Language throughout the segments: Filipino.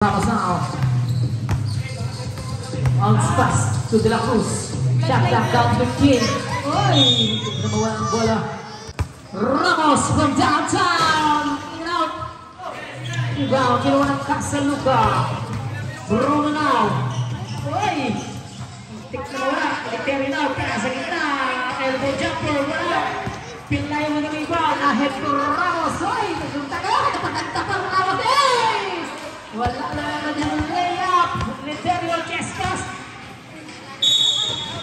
Ramos now. Bounce pass to De La Cruz. Shot down to King. Oy! Nabawa ang bola. Ramos from downtown. In and out. Rebound. Kinuha ng Casaluca. Bruno now. Oy! Tik na wala. Terry now. Kaya sa gitna. Elbow jumper. Wala. Pilay mo ng rebound. Ahead to Ramos. Oy! Nagpunta ka. Napaganda pa Ramos. Hey! Wala na yung layup. Literal chest pass.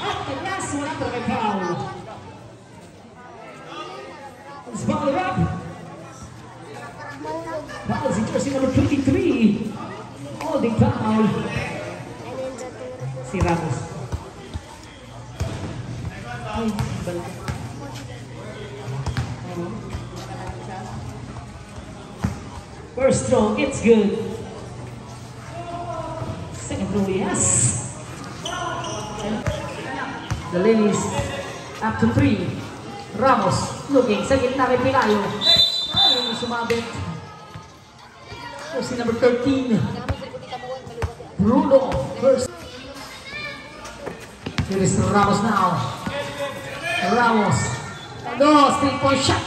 At yes, wala pa may foul. Let's foul it up. Foul si jersey number 23. Holding foul. Si Ramos. Ay, balik. First throw, it's good. Second throw, yes. The Lilies up to 3. Ramos looking sa gitna kay Pilayo. Ay, sumabit. Jersey number 13. Bruno first. Here is Ramos now. Ramos. Dos, 3-point shot.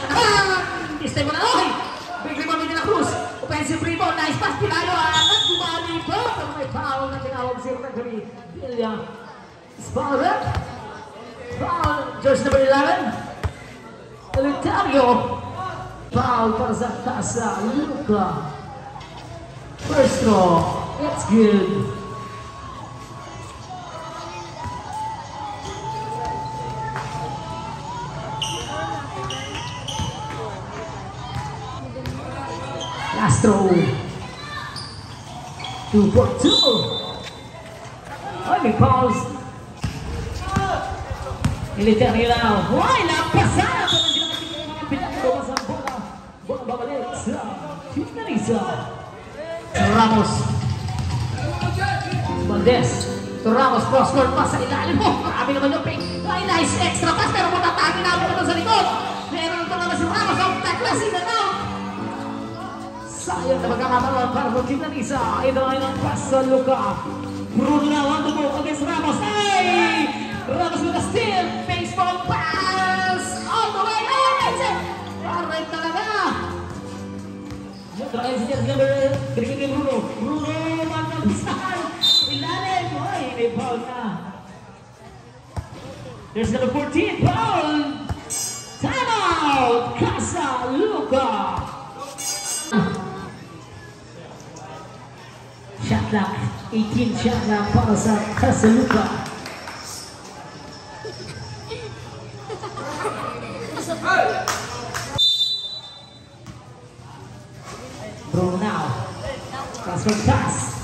This time na. Ay! Big rebound ni De La Cruz. Offensive rebound. Nice pass. Pilayo. Angat. Bumali pa. Pero may foul na tinawag si referee. Villa. Foul up. Foul. Jersey number 11. Elitario. Foul para sa Casaluca. First throw. It's good. Last throw. 2 for 2. Ay, may fouls. Military now. Ay, lampasan! Pero hindi naman tingin mga pinagbawas ang bola. Bola babalik sa Finalisa. Ramos. Valdez. To Ramos, cross-court pass sa ilalim mo. Marami naman yung ping. Ay, nice extra pass. Pero matatangin namin ito sa likod. Meron ito naman si Ramos. Ang taklas in and out. Sayang na magkakatalon para sa Finalisa. Ito ay ng Casaluca. Bruno na want to go against Ramos. Ay! Ramos with a steal. Baseball pass. All the way. Oh, that's it. Right talaga. Try si Jersey number 3 kay Bruno. Bruno, magnabisan. Ilalim. Ay, may foul na. There's number 14. Foul. Timeout. Casaluca. Shot clock, 18 shot clock para sa Casaluca. Bruno now. Transfer pass.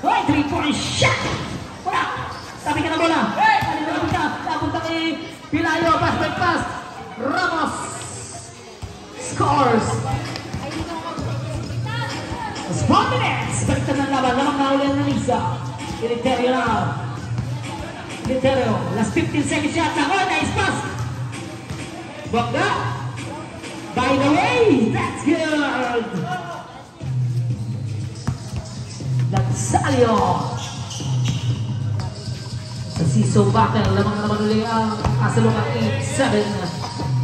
Ay, 3-point shot! Wala! Sabi ka na bola. Napunta kay Pilayo. Pass. Ramos scores. 4 minutes! Baliktad ng laban. Lamang naulan ng Lisa. Eliterio now. Eliterio. Last 15 seconds shot na. Oh, nice pass! Bogda. By the way, that's good! Nagsalyo. Sa Siso battle. Lamang naman ulit ang Casaluca 8-7.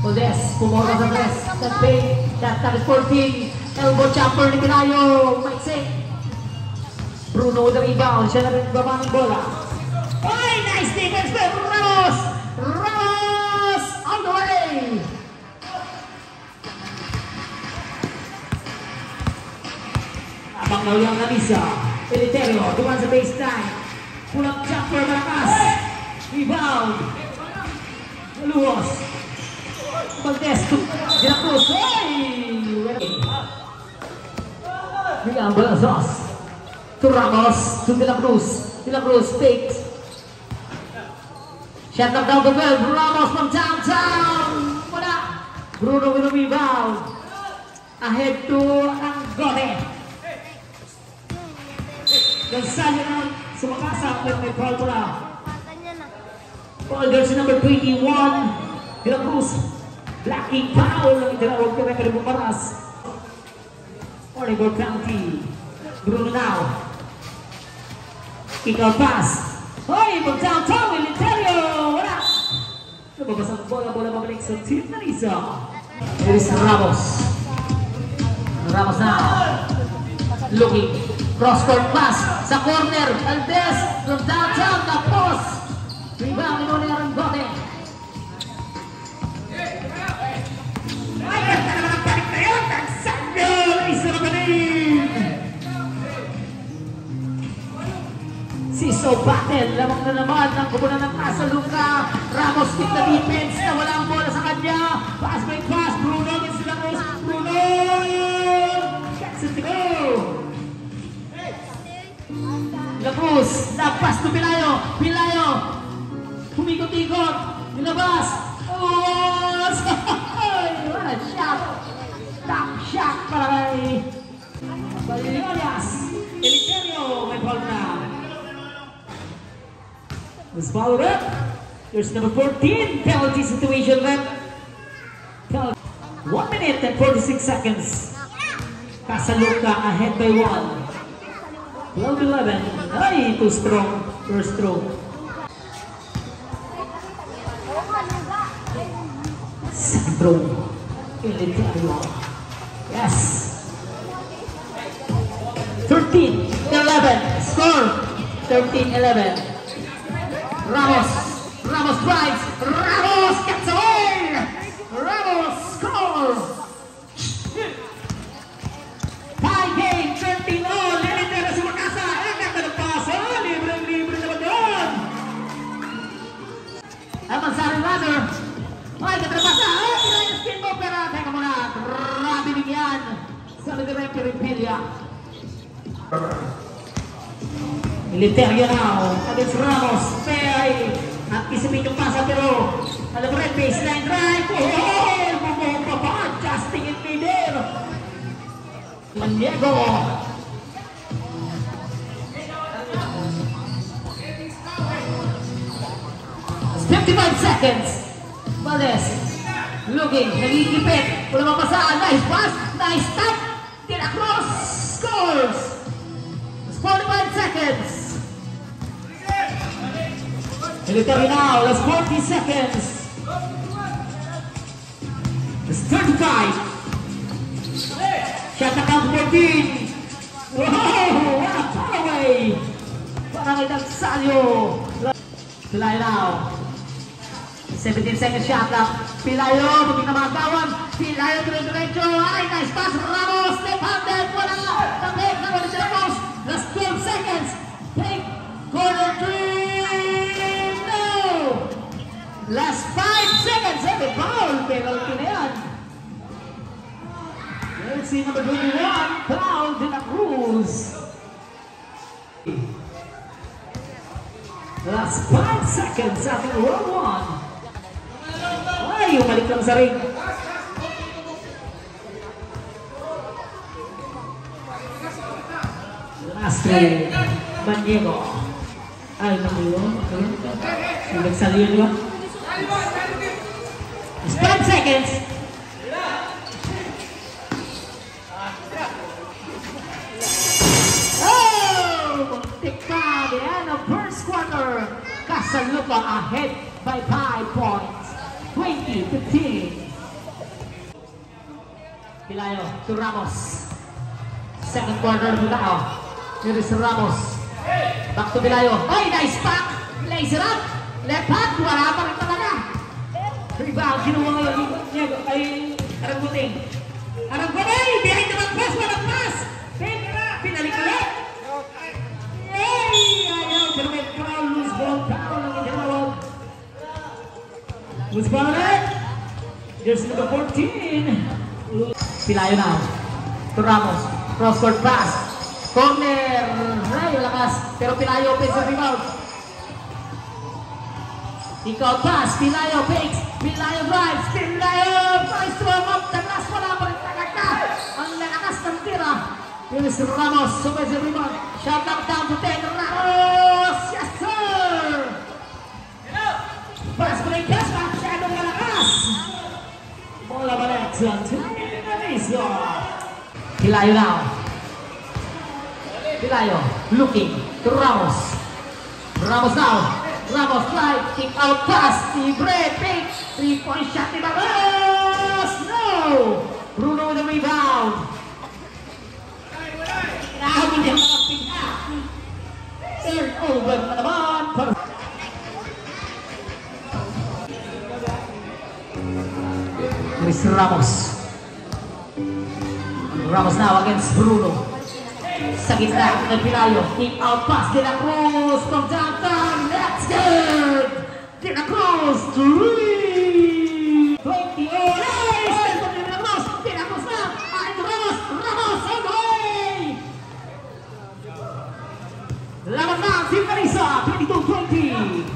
Valdez. Pumorga sa press. That pay. That is 14. Elbow jumper ni Pilayo. Maiksi. Bruno with the rebound. Siya na rin baba ng bola. Ay, nice defense by Ramos. Ramos on the way. Abang na ulang na Lisa. Eliterio. Duman sa baseline. Pulang jumper malakas. Rebound. Maluhos. Valdez to De La Cruz. Hey! Bigyan bola Zos. To Ramos. To De La Cruz. De La Cruz fakes. Shot up down the well. Ramos from downtown. Wala. Bruno with a rebound. Ahead to Angote. Gonzalo na sumakasa. Pero may foul pala. Foul jersey number 21. De La Cruz. Blocking foul. Ang itinawag ko na Bumaras. Oliver County. Bruno now. Kick out pass. Hoy, from downtown, Eleuterio. Wala. Lumabas ang bola babalik sa team na Lisa. Here is Ramos. Ramos na. Looking. Cross-court pass sa corner. Aldes from downtown. Tapos. Rebound ni Monero ng bote. Ay, at na naman ang balik na yun. Nagsagyo. Isa na panin. Siso battle, lamang na naman ng kubunan ng Kasaluka. Ramos with the defense na walang bola sa kanya. Pass by pass, Bruno against Lacruz. Bruno! Gets it to go! Lacruz, lapas to Pilayo. Pilayo! Humikot-ikot, nilabas. Oh! What a shot! Top shot para kay Balilias. Eleuterio, may ball na. Was followed up. There's number 14, penalty situation rep. 1 minute and 46 seconds. Kasaluka ahead by 1. 12-11. Ay, too strong. First throw. Second throw. Eleuterio. Yes. 13-11. Score. 13-11. Ramos drives, Ramos gets away! Ramos score! Tie game, 13-all, Eleuterio si Makasa, ganda ng pasa, libre naman doon! Amansari runner, ay ganda ng pasa, pinayaskin mo, pero teka muna, grabe bigyan sa Liderempi Rimpedia. Eleuterio now against Ramos. Fair anticipate yung pasa pero alam mo rin, baseline drive. Oh! Bumomba pa! Adjusting in middle. Maniego. It's 55 seconds. Valdez looking, nagigipit. Wala mapasaan. Nice pass. Nice tap. Get across. Scores. 45 seconds. Eleuterio now, that's 40 seconds. It's 35. Shot na count 14. Wow, what a far away. Parang itagsalyo. Pilayo now. 17 seconds shot na. Pilayo, maging na mga kawan. Pilayo, diretso. Ay, nice pass. Ramos, left-handed. Wala. Tapik na ulit sa Ramos. Last 12 seconds. Take corner 3. Last 5 seconds, may foul, penalty na yan. Let's see number 21, foul de la Cruz. Last 5 seconds after round 1. Ay, umalik lang sa ring. Last 3, Maniego. Ay, Maniego. Nagsaliyo niyo. It's 5 seconds. Oh! Muntik pa. The end of first quarter. Kasaluka ahead by 5 points. 20-15. Pilayo to Ramos. Second quarter to Pilayo. Here is Ramos. Back to Pilayo. Ay, nice pack. Lays it up. Left hand. Wala pa rin talaga. Rebound, kinuha ngayon niya ay Arangguting. Arangguting! Behind naman pass, walang pass! Pinalik ulit! Yay! Ayaw, pero may foul, loose ball, foul ang itinawag. Loose ball ulit! There's number 14. Pilayo now. To Ramos. Cross-court pass. Corner! Ay, lakas. Pero Pilayo, offensive rebound. Ikaw pass, Pilayo fakes, Pilayo drives, Pilayo tries to warm up, the last wala pa rin talaga. Ang lakas ng tira. Here's Ramos, offensive rebound, shot up down to 10, Ramos, yes sir! Pass break, yes, masyadong malakas. Bola balik sa Tunisia. Pilayo now. Pilayo looking to Ramos. Ramos now. Ramos fly, kick out pass, libre, pick, 3-point shot ni Ramos! No! Bruno with the rebound. Inahabol niya mga pinha. Turn over na naman. Chris Ramos. Ramos now against Bruno. Sa gitna ng Pilayo, kick out pass, De La Cruz from downtown, that's good! De La Cruz, 3! 20, oh, nice! De La Cruz na, and Ramos all the way! Laban na, Silvanisa, 22-20.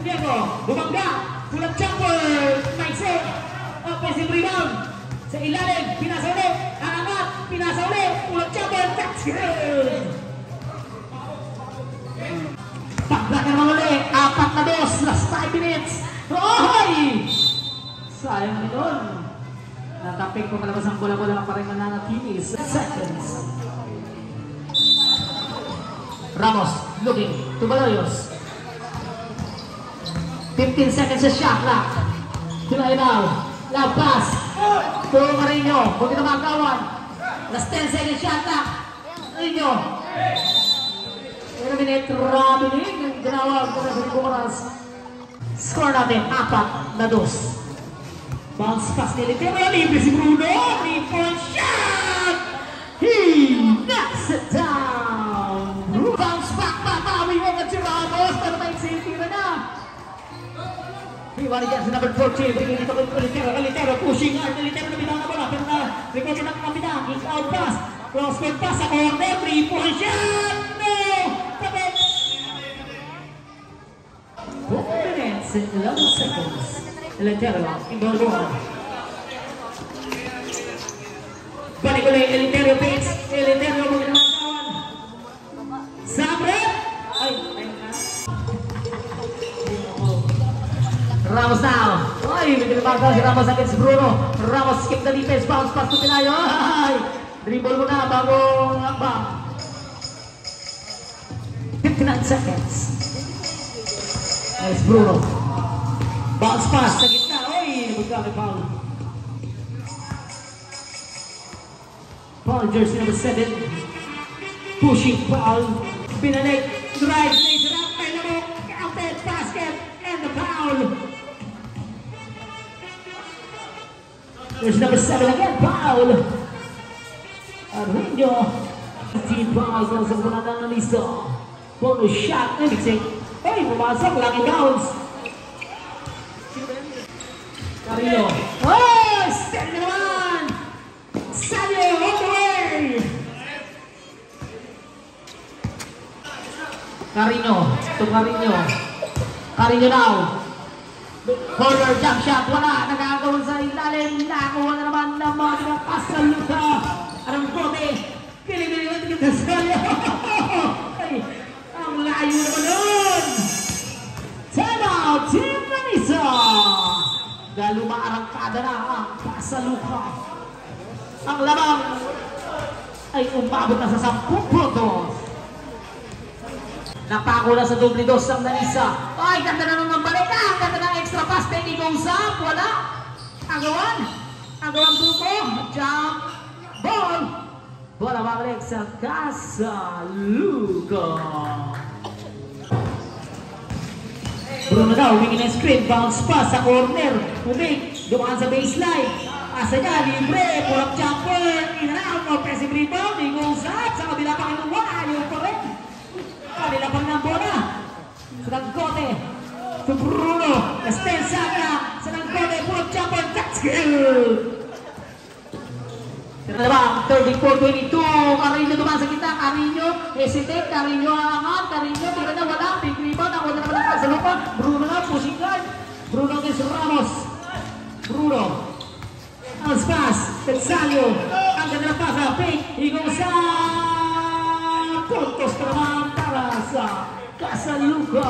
Diego, bumangga, pulang jumper, Maise, offensive rebound. Sa ilalim, pinasa ulit, aangat, pinasa ulit, pulang jumper, that's good! Paglaki naman ulit, 4-2, last 5 minutes. Oy! Sayang na doon. Natapik po kalabas ang bola-bola na parang mananatili. Seconds. Ramos, looking to Baloyos. 15 seconds sa shot clock. Tulayo now. Love pass. To Marino. Huwag na magawan. Last 10 seconds shot clock. Marino. Minute, Robin yung ginawag ko na sa oras. Score natin, 4-2. Bounce pass ni Litero, libre si Bruno, 3-point shot! He knocks it down! Bounce back, babawi mo ka si Ramos, pero may safety na. Iwan niya sa number 14, bigyan dito ko Litero, pushing hard, Litero na bitaw na bola, pero na recover ng kapita, kick out pass, cross-court pass sa corner, 3-point shot! 4 minutes and 11 seconds. Elitero, indoor ball. Balik ulit, Elitero picks. Elitero mo ginawa kawan. Sabre! Ay, Ramos now. Ay, may ginawa si Ramos against Bruno. Ramos skip the defense, bounce pass to Pilayo. Ay, dribble mo na bago lakbang. 59 seconds. Nice Bruno. Bounce pass sa gitna. Oy, nabagka may foul. Foul jersey number 7. Pushing foul. Binalik. Drive. Laser up. May lamok. Counted basket. And the foul. Jersey number 7 again. Foul. Arreño. 15 fouls na sa mga nanalista. Bonus shot. Mixing. Hey, pumasok, lucky bounce. Carrillo. Oh, steady naman. Salio, all the way. Carrillo, to Carrillo. Carrillo now. Corner jump shot, wala. Nagagawin sa ilalim. Nakuha na naman ng mga pasaluta. Anong kote? Kili-kili kita Salio. Ang layo naman nun! Time out, Team Manisa! Dahil umaarangkada na ang pasaluka. Ang labang ay umabot na sa 10 puntos. Napako na sa doble dos ang Manisa. Ay, ganda na naman balik na! Ganda ng extra pass, Penny goes up. Wala! Agawan! Agawan buko. Jump ball! Bola babalik sa Casaluca. Bruno daw, wingin ng screen, bounce pass sa corner. Umig, dumaan sa baseline. Asa niya, libre, pull-up jumper, in and out, offensive rebound, he goes up, sa kabila pa kinuha, ayaw pa rin. Kanila pang ng bola. Sa Nangkote, to Bruno, Estensa na, sa Nangkote, pull-up jumper, that's good. Dalawang 34-22, Carrillo dumaan sa kita, Carrillo, hesitate, Carrillo angat, Carrillo, tira na wala, big rebound, ako na naman ang kasalupa, Bruno na, pushing guard, Bruno against Ramos, Bruno, bounce pass, Tetsalio, ang ganda na pass, fake, higo sa puntos na naman para sa Casaluca.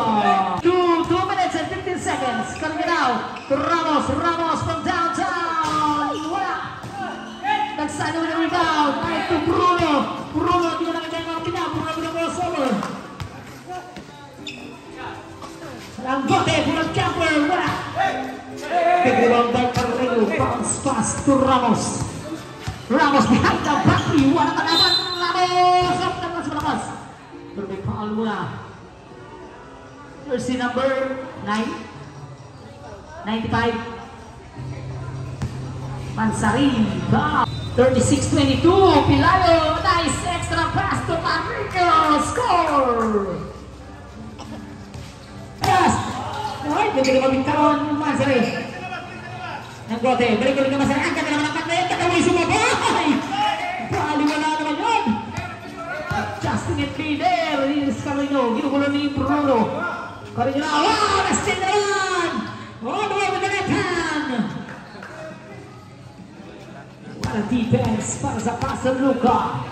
2 minutes and 15 seconds, Carrillo now, Ramos from downtown, wala. Nagsano na rebound, ay to Bruno. Bruno, hindi ko nakita yung mga pina. Bruno crossover. Lambote, pulang jumper, wala. Big rebound by Carreno, bounce pass to Ramos. Ramos behind the back, wala ka naman. Ramos, up naman sa labas. Pero may foul muna. Jersey number 9. 95. Mansari, 36-22, Pilayo, nice extra pass to Carreno, score! Yes! Ay, hindi ka mabigkaroon, Mansari. Nanggote, balik ulit naman sa ang kami naman ang katlayan, kataway sumabay! Bali, wala naman yun! Justin it be there, is Carreno, ginugulo ni Bruno. Carreno na, wow, na-steal na yan! All the way with the left hand! What a defense para sa Pastor Luca.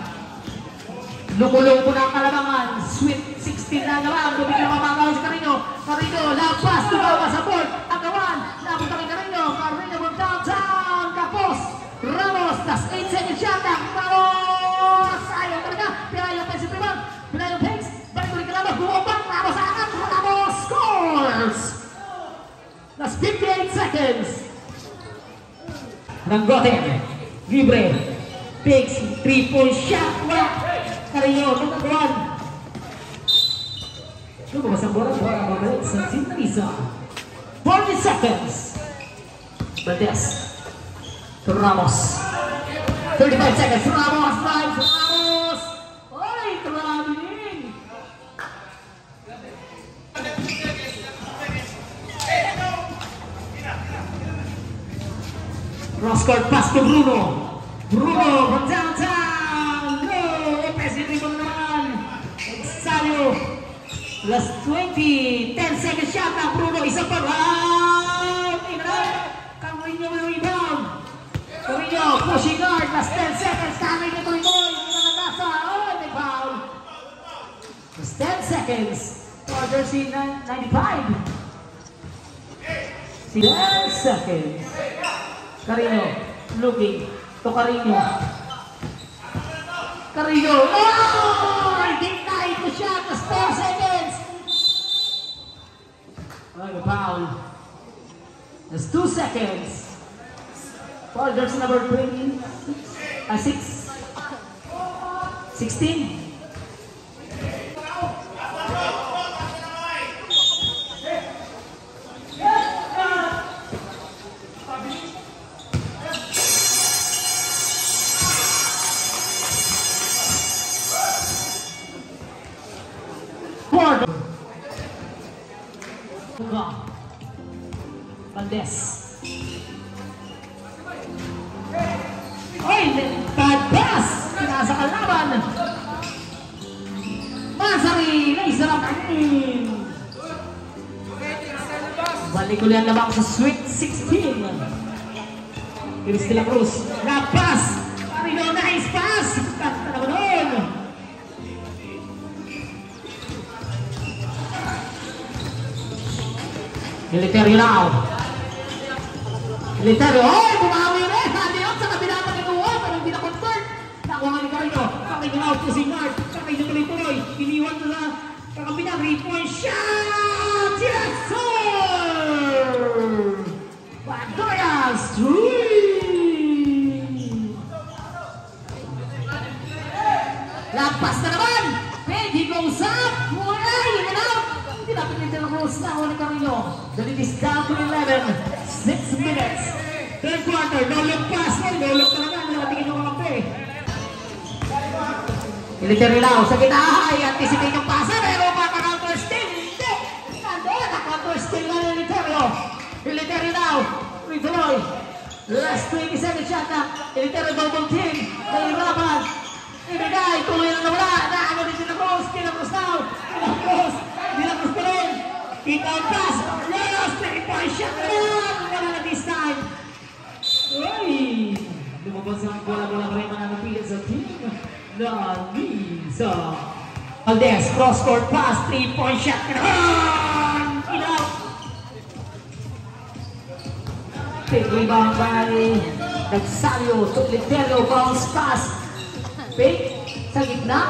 Lumulong po na ang kalamangan. Sweet 16 na naman. Bumigyan ang mamagaw si Carreno. Carreno, lampas, tumawa sa board. Agawan, napunta kay Carreno. Carreno from downtown. Tapos, Ramos, that's 8 seconds shot. Ramos! Ayaw talaga. Pinayang pace si Primang. Pinayang pace. Balik ulit ka Ramos. Bumabang. Ramos sa akat. Ramos scores! That's 58 seconds. Nanggote. Libre. Big 3-point shot. Wala. Carreno, nagagawan. Lumabas ang bola babalik sa Sintalisa. 40 seconds. Baldes. To Ramos. 35 seconds. Ramos, drive. Ramos. Ay, traveling. Cross-court pass to Bruno. Bruno from downtown. No, President naman. Exalio. Plus 20. 10 seconds shot na Bruno. Isa pa round. Carreno will rebound. Carreno pushing guard. Plus 10 seconds. Carreno tuloy-tuloy. Hindi na nagasa. Oh, may foul. Plus 10 seconds. For jersey 95. 10 seconds. Carreno looking to Carreno. Carreno. Oh! Denied the shot. Just 4 seconds. Oh, the foul. That's 2 seconds. For jersey number 20. 16. Baldes. Oy, bad pass! Nasa kalaban. Mansari, naisarap in. Balik ulit na bang sa Sweet 16. Iris de la Cruz. Lapas! Carreno, nice pass! Kata na doon. Military now. Military, oh! Bumawi rin! Hadiot sa kabila pa kinuha, pero hindi na-convert. Nakuha ni Carreno. Carreno out to si Nard. Carreno tuloy-tuloy. Iniwan to sa kakabila. 3-point shot! Yes, sir! Bagoyas! 3! Lampas na naman! Peggy goes up! Mulay! Yun na! Hindi natin yung Delrose na ako ni Carreno. The lead is down to 11. 6 minutes. Third quarter. No look pass. No look talaga. Nalatingin yung kakampi. Military now. Sa gitahay. Anticipate yung pasa. Pero maka-counter steal. Hindi. Nandun. Na-counter steal na Military. Military now. Tuloy. Last 20 seconds shot na. Military double team. Nahirapan. Ibigay. Tuloy na nawala. Naano din sila Cruz. Kinapros now. Kinapros. Kinapros pa rin. Ikaw pass. Leos. 3-point shot. Wala na this time. Uy! Lumabas ang bola-bola pa rin mananapilin sa team. Lamisa. Baldes. Cross-court pass. 3-point shot. Ilaw. Big rebound by Nagsalio. Tuliterio. Bounce pass. Big. Sa gitna.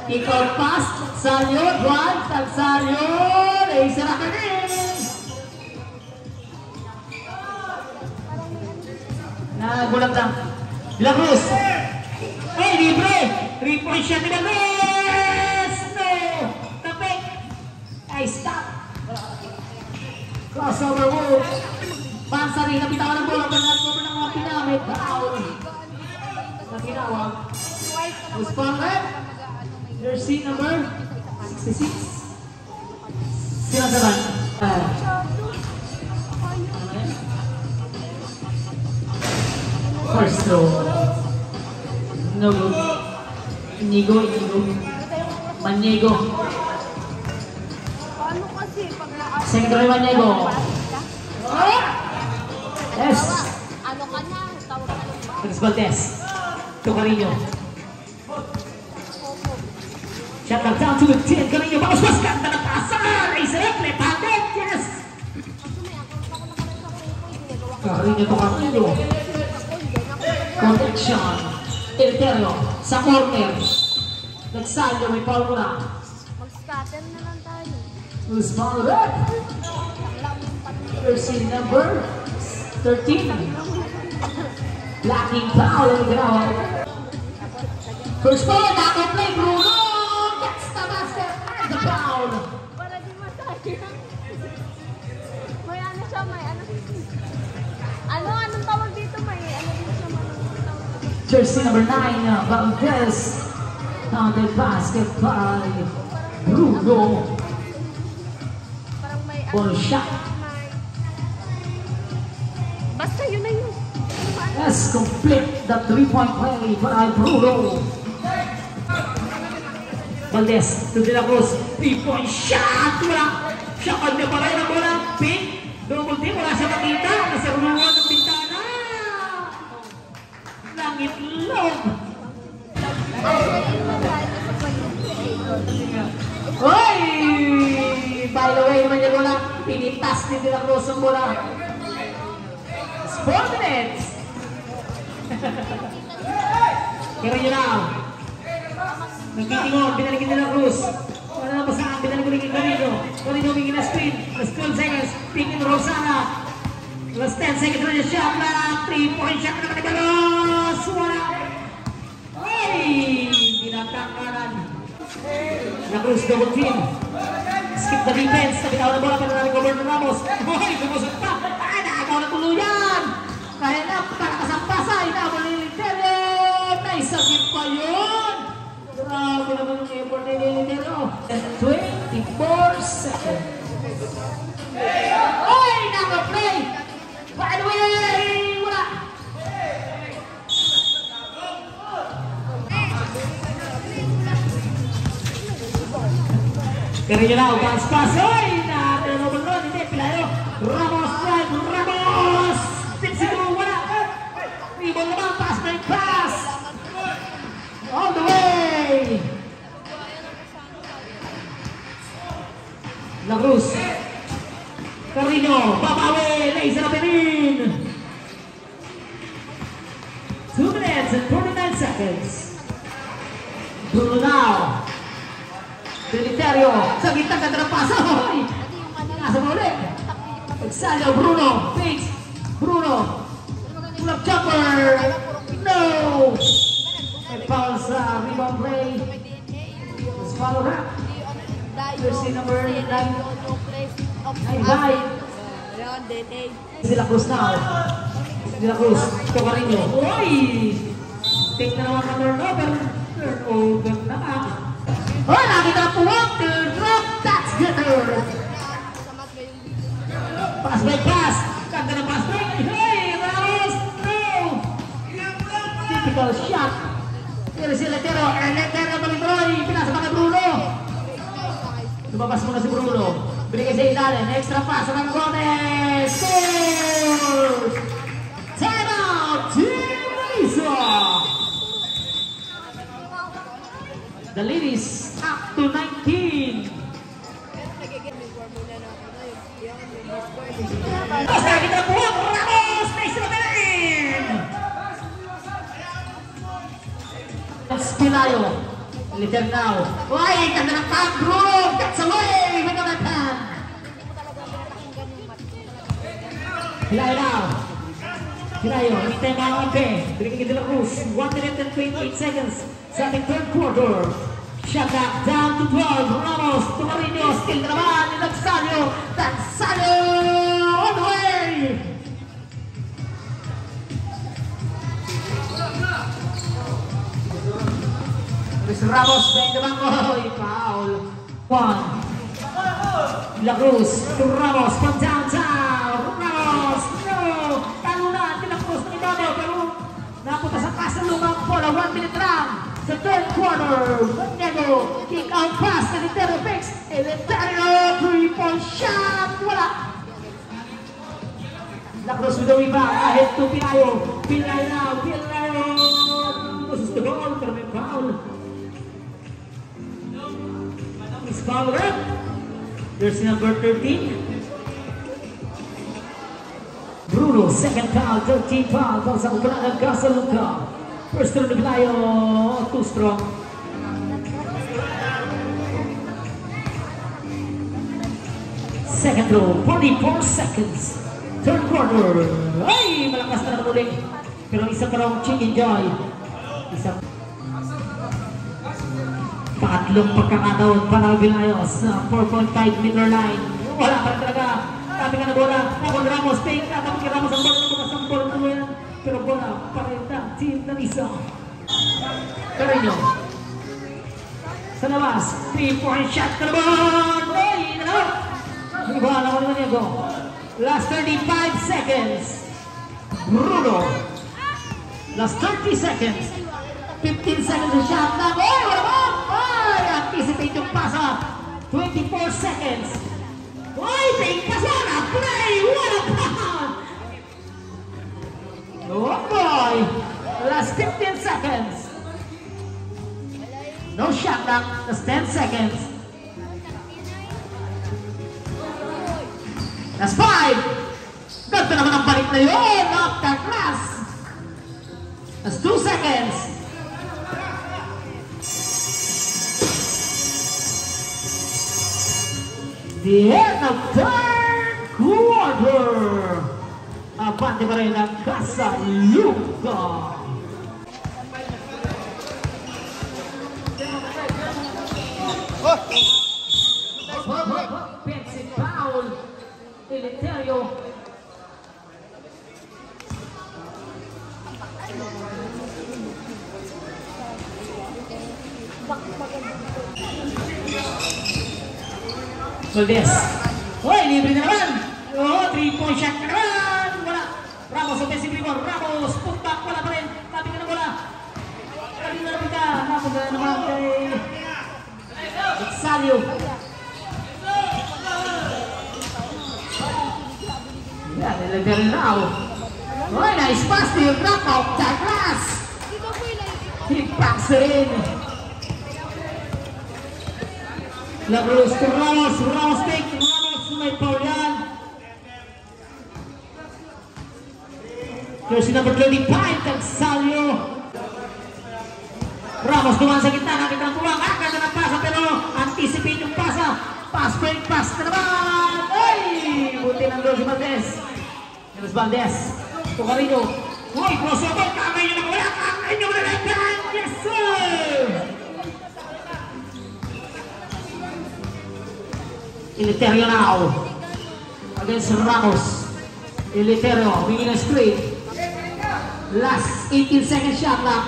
Ikaw pass. Salio. Drive. Nagsalio. Isara ka rin. Gulang lang. De La Cruz. Ay, libre! 3-point shot ni Gomez! No! Tapik! Ay, stop! Crossover move. Pansari, nabitawan ng bola. Pag-cover ng mga pinamit. Foul. Naginawag. Responder. Jersey number 66. Sino naman? First throw. No good. Inigo. Maniego. Paano kasi pag naka- Secretary Maniego. Yes. Ano ka na? Tawag ka lang ba? Chris Valdez. Carino. Shot knocked down to the 10. Carino. Bawas ganda ng pasan. Raise it up. Left-handed. Yes. Carino to Carino. Protection. Eliterio. Sa corner. Nagsalyo. May foul mo na. Mag-scatter na lang tayo. Usman Red. Jersey number 13. Blocking foul ang ginawa. First ball, nakaplay Bruno! Gets the basket and the foul! Para di matay. May ano siya, may ano. Anong tawag dito? May ano din siya, tawag. Jersey number 9, Valdez. Counted basket by Bruno. Parang may ano. Ball shot. Basta yun na yun. Yes, complete the 3-point play by Bruno. Valdez to De La Cruz. 3-point shot! Wala! Siya kanya pa rin ang bola. Pin. Double team. Wala siya makita. Nasa ruwan ng bintana. Langit log. Hoy! By the way, naman yung bola. Pinitas ni De La Cruz ang bola. 4 minutes. Pero yun na. Nagtitingon, binalikin nila Cruz. Wala na pasaan, binalikin Carino. Carino humingin na screen. Last 12 seconds. Picking Rosana. Last 10 seconds na yung shot na. 3-point shot na naman ni Carlos. Wala. Ay! Tinatangkaran. La Cruz double team. Skip the defense. Nabitawan na bola pero na-recover na Ramos. Ay! Kumusot pa. Ay! Nakagaw na tuluyan. Kaya na, pagkakasampasa. Inabol ni Lintero. May sakit pa yun. Grabe naman yung effort ni Lintero. 24 seconds. Ay! Naka-play. By the way! Wala. Carino now, bounce pass. Ay! Na-turnover nun. Hindi, Pilayo. Ramos drive. Ramos! Tipsy-do. Wala. Ribon naman. Pass break pass. All the way. La Cruz. Carino. Babawi. Laser up and in. 2 minutes and 49 seconds. Bruno now. Deliterio. Sa gitna ganda ng pasa. Hoy! Nasa mo ulit. Pagsalyo. Bruno. Fakes. Bruno. Pull up jumper. No! May foul sa rebound play. Let's follow that. Jersey number 9. 9-5. De La Cruz now. De La Cruz. Carino. Uy! Take na naman ka turnover. Turnover na ka. Oh, nakita na puwag. Drop. That's good. Pass by pass. Kanda na pass break. Hey! Ramos! No! Typical shot. Pero si Letero. Letero Balibroy. Pinasa pa kay Bruno. Lumabas muna si Bruno. Binigay sa ilalim. Extra pass. Ang Gomez. Scores! Time out! Team Lisa! The ladies up to 19. Tapos nakita na puwag. Ramos! Nice na rin! Pilayo. Liter now. Uy! Ganda ng pack. Bruno! Gets away! With the left hand. Pilayo now. Pinayo, hindi tayo mga kampe. Bigyan kita lang Cruz. 1 minute and 28 seconds sa ating third quarter. Shot back down to 12. Ramos, Tumarino, still na naman. Nagsalyo. Nagsalyo all the way. Luis Ramos, bang naman ko. Foul. 1. La Cruz to Ramos from downtown. Ramos, no. Talo na. La Cruz na ibabaw. Pero napunta sa kasalungang bola. 1 minute lang. Sa third quarter, Nego, kick out pass, Eleuterio fix, Eleuterio, 3-point shot, wala! La Cruz with the rebound, ahead to Pinayo, Pinayo, this is the goal, pero may foul. Miss Fowler, jersey number 13. Bruno, second foul, 13 foul, para sa ukulan ng Casaluca. First throw ni Pinayo, too strong. Second throw, 44 seconds. Third quarter. Ay, malakas na naman ulit. Pero isa pa raw chicken joy. Isa. Patlong pagkakataon para Pinayo sa 4.5 meter line. Wala pa talaga. Sabi ka na bola. Nakon Ramos, fake. Tapos kay Ramos ang bola. Ang bola na yan. Pero bola, parenta, team na isa. Carino. Sa labas, 3-point shot ka naman! Ay, ano? Iba naman naman yan, go. Last 35 seconds. Bruno. Last 30 seconds. 15 seconds of shot na. Ay, wala ba? Ay, anticipate yung pasa. 24 seconds. Ay, fake pasa na. Play, wala pa! Oh boy! Last 15 seconds. No shot clock. That's 10 seconds. That's 5. Ganda naman ang balik na yun. Off the glass. That's 2 seconds. The end of third quarter. Abante pa rin ang Casaluca. Offensive foul. Eleuterio. Valdez. Hoy, libre na naman. Oh, 3-point shot na naman. Wala. Ramos, offensive rebound. Ramos, putback. Wala pa rin. Tabi ka na bola. Tabi na naman ka. Napunta na naman kay Exalio. Yan, nilagyan now. Hoy, nice pass to yung drop off the glass. Hit-packs rin. La Cruz to Ramos. Ramos take. Ramos may foul yan. Jersey number 25, Exalio. Ramos dumaan sa gitna. Nakita ang puwang. Akala ng pasa pero anticipate yung pasa. Pass break, pass na naman. Ay! Buti ng Rosie Valdez. Neves Valdez. Tucarino. Uy, crossover. Kamay nyo na wala. Kamay nyo na lang. Yes, sir! Eleuterio now. Against Ramos. Eleuterio. Bigyan ng straight. Last 18 seconds shot lang.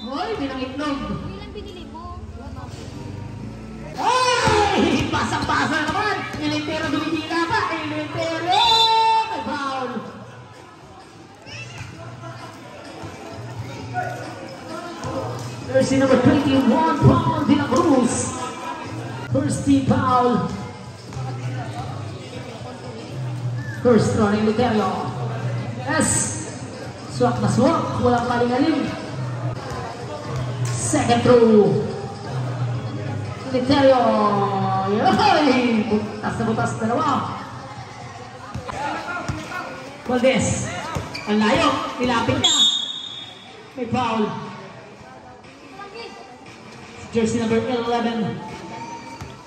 Hoy, binangitlog. Ay! Pasang-pasa na naman. Eleuterio dumidila pa. Eleuterio! May foul. Jersey number 21, Paul de la Cruz. First team foul. First throw ng Eleuterio. Yes! Swak na swak. Walang kaling-aling. Second throw. Eleuterio. Yoy! Butas na butas. Dalawa. Valdez. Ang layo. Nilapit niya. May foul. Jersey number 11.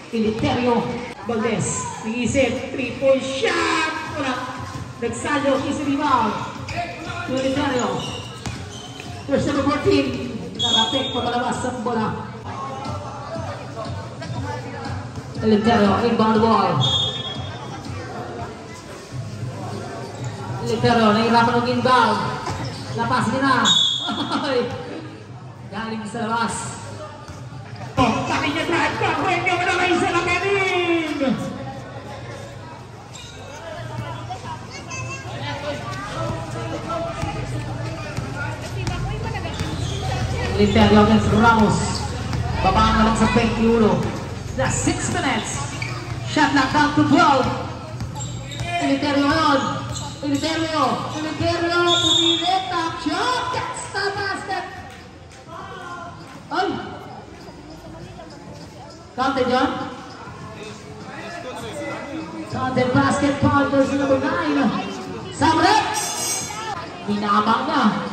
Eleuterio. Valdez. Nag-isip. 3-point shot. Wala. Nagsalyo, easy rebound. Unitario. First number 14. Narapik, pamalabas sa bola. Unitario, inbound ball. Unitario, nahirapan ng inbound. Lapas niya na. Galing sa labas. Takin niya drive ka. Renyo mo na kayo sa lakanin. Unitario against Ramos. Babaan naman sa 21. Last 6 minutes. Shot lock down to 12. Unitario ngayon. Unitario. Pumilit. Top shot. That's the basket. Ay! Counted yun? Counted basket. Foul goes to number 9. Samret! Minamang na.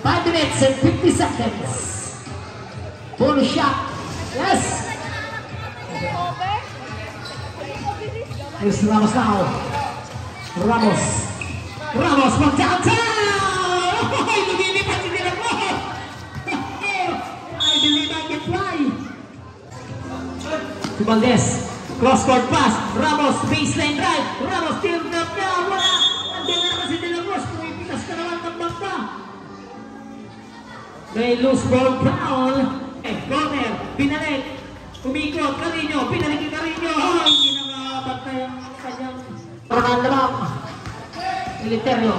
5 minutes and 50 seconds. Full shot. Yes! Here's Ramos now. Ramos from downtown! Ay, lumilipat si Dylan Moore! I believe I can fly. Si Valdez. Cross-court pass. Ramos, baseline drive. Ramos, tilt up na. Wala. Nandiyan na naman si Dylan Moore. Pumipitas ka naman ng bangka. May loose ball foul. Corner, binalik. Umikot, Carino. Binalik yung Carino. Ay, hindi nakabantay ang kanyang Ronald Lamang. Unitario.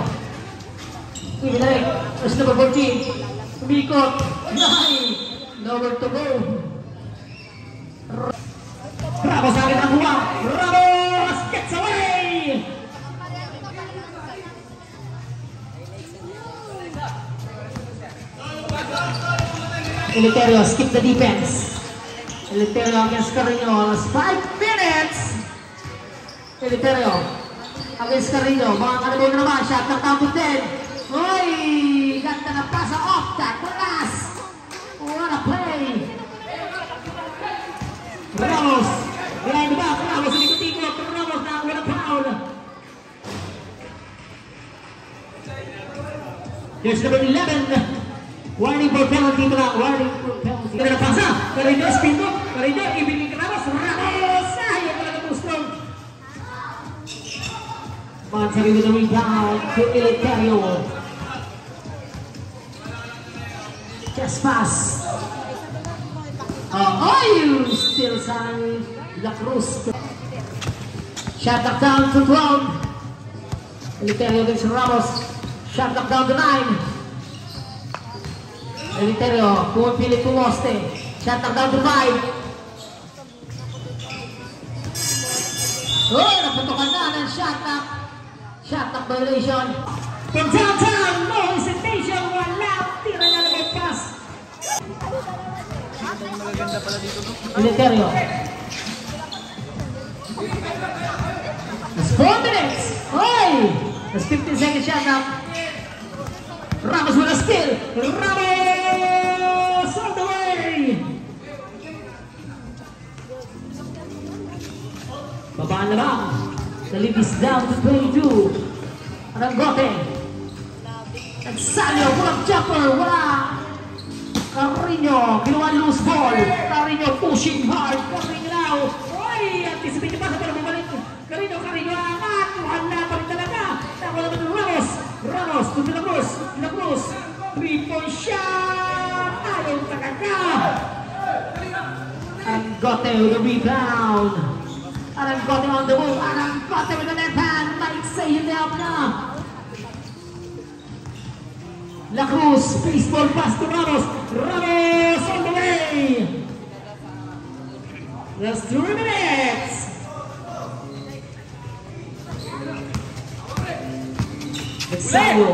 Ibinalik. First number 14. Umikot. Ay, nowhere to go. Ramos sa akin ang buwang. Ramos gets away. Unitario, skip the defense. Unitario against Carino. 5 minutes. Unitario against Carino. Mga kalabog na naman. Shot ng count to 10. Uy! Ganda na pasa off that glass. What a play. Ramos. Behind the back. Ramos ulikot-ikot. Ramos na wala foul. There's number 11. Warning for penalty pala. Warning for penalty. Kaya napasa. Carino spin mo. Carino ibigay ka Ramos. Ramos! Ayaw pala na gusto. Mansari with the rebound to Unitario. Just pass. Still sign La Cruz. Shot up down to 12. Unitario against Ramos. Shot up down to 9. Unitario, pumipilit pumoste. Shot up down to 5. Oh, naputukan na ng shot up. Shot up violation. From downtown, no hesitation. Walang tira na lang pass. Unitario. That's 4 minutes. Oy! That's 15 seconds shot up. Ramos with a steal. Ramos all the way. Babaan na lang. The lead is down to 22. Arangote. Nagsalyo. Walang jumper. Wala. Carino. Ginawa loose ball. Carino pushing hard. Carino now. Oy! Anticipate niya pa sa pero bumalik. Carino angat. Wala pa rin talaga. Nakuha naman ng Ramos to De La Cruz. 3-point shot. Ayaw talaga. Arangote with the rebound. Arangote on the move. Arangote with the left hand. Might say you down na. La Cruz. Baseball pass to Ramos. Ramos on the way. That's 2 minutes. Nagsayo.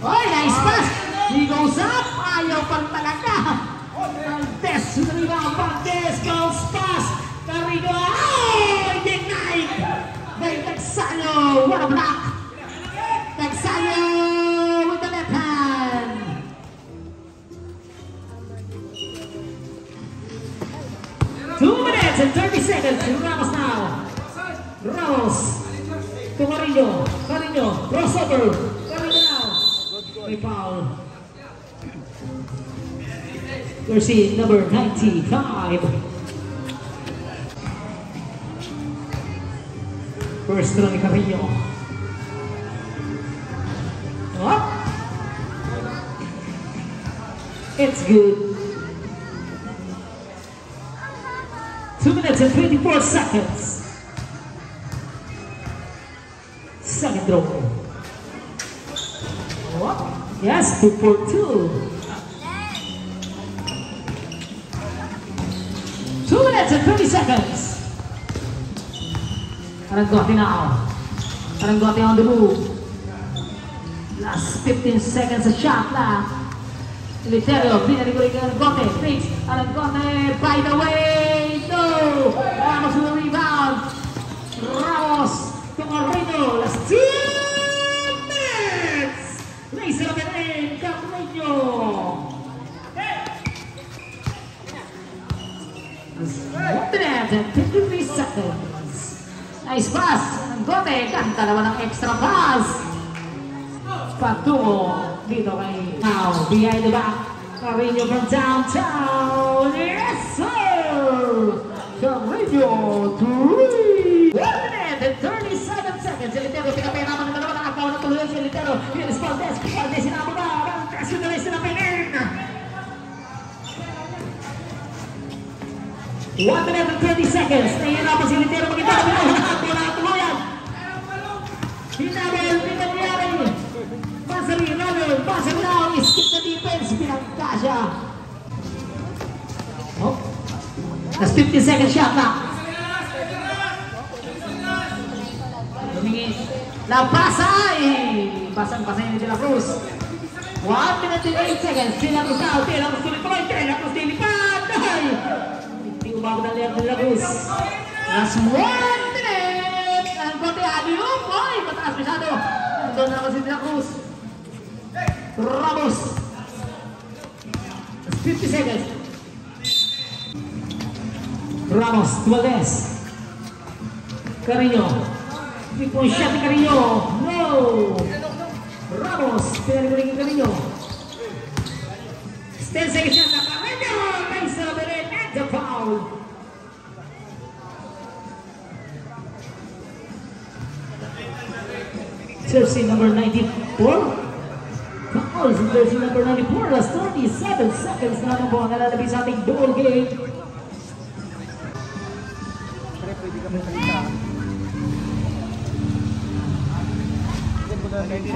Oh, nice pass. He goes up. Ayaw pang talaga. Valdez with the rebound. Valdez goes pass. Carino. Oh, denied. By Nagsayo. What a block. Nagsayo with the left hand. Two minutes and 30 seconds. Ramos now. Ramos to Carino. Carino, crossover. Carino now. May foul. Jersey number 95. First throw ni Carino. Oh. It's good. 2 minutes and 24 seconds. Second throw. What? Yes, 2 for 2. 2 minutes and 30 seconds. Aranggote now. Aranggote on the move. Last 15 seconds a shot left. Eleuterio, pinarigulig ang Aranggote. Fakes, Aranggote, by the way, no! Ramos with the rebound. Ramos to Carino. Last 2 minutes! Race up and in, Carino. 1 minute and 53 seconds. Nice pass. Aranggote, kanta naman ng extra pass. Pagtungo dito kay now behind the back. Carino from downtown. Yes, sir! Carino, 3! 1 minute and 37 seconds. Eleuterio, pinapahirapan ng dalawa. Nakakaw na tuloy si Eleuterio. Here's Valdez. Valdez sinama ba? Kasi na rin sila pinin. 1 minute and 30 seconds. Nahihirapan si Eleuterio. Mag-itaw. Wala tuluyan. Hinabal, pinangyari. Pasari, Ronald, pasari now, skip the defense, pinagka siya. Oh, that's 50-second shot na. Lumingin. Napasay! Pasang-pasay ni De La Cruz. 1 minute and 8 seconds. De La Cruz now, De La Cruz tuloy-tuloy, De La Cruz dilipad. Hindi umabot ang De La Cruz. Last 1 minute. Ang kote, adiyo. Boy, mataas masyado. Doon na naman si De La Cruz. Ramos. 50 seconds. Ramos, Valdez. Carino. 3-point shot ni Carino. No! Ramos, pinarigulig ni Carino. 10 seconds shot na Carino. Nice celebrate and the foul. Jersey number 94. Fouls in jersey number 94. Last 37 seconds na naman po ang nalalabis sa ating dual game.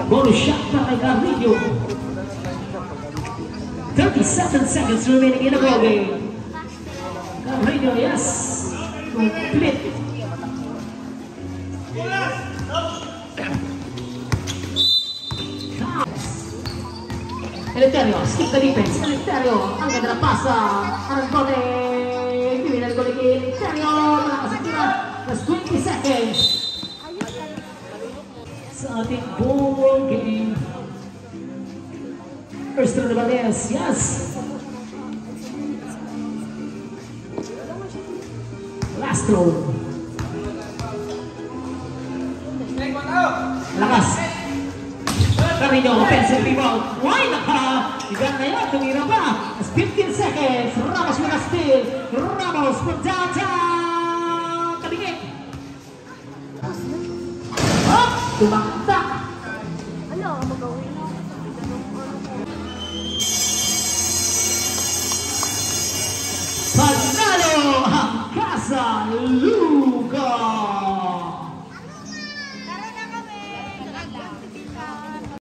Bonus shot na kay Carino. 37 seconds remaining in the ball game. Carino, yes. Complete. Eleuterio, skip the defense. Eleuterio, ang ganda ng pasa. Aranggote, pinarigulig ni Eleuterio. Nakasakira. That's 20 seconds. Sa ating ball game. First throw ni Valdez, yes. Last throw. Lakas. Carino, offensive rebound. Why naka? Igan na yan, tumira pa. As 15 seconds. Ramos with a steal. Ramos from downtown. Tabingin. Oh, tumaktak. Ano ang magawin? Panalo ang Casa Luz.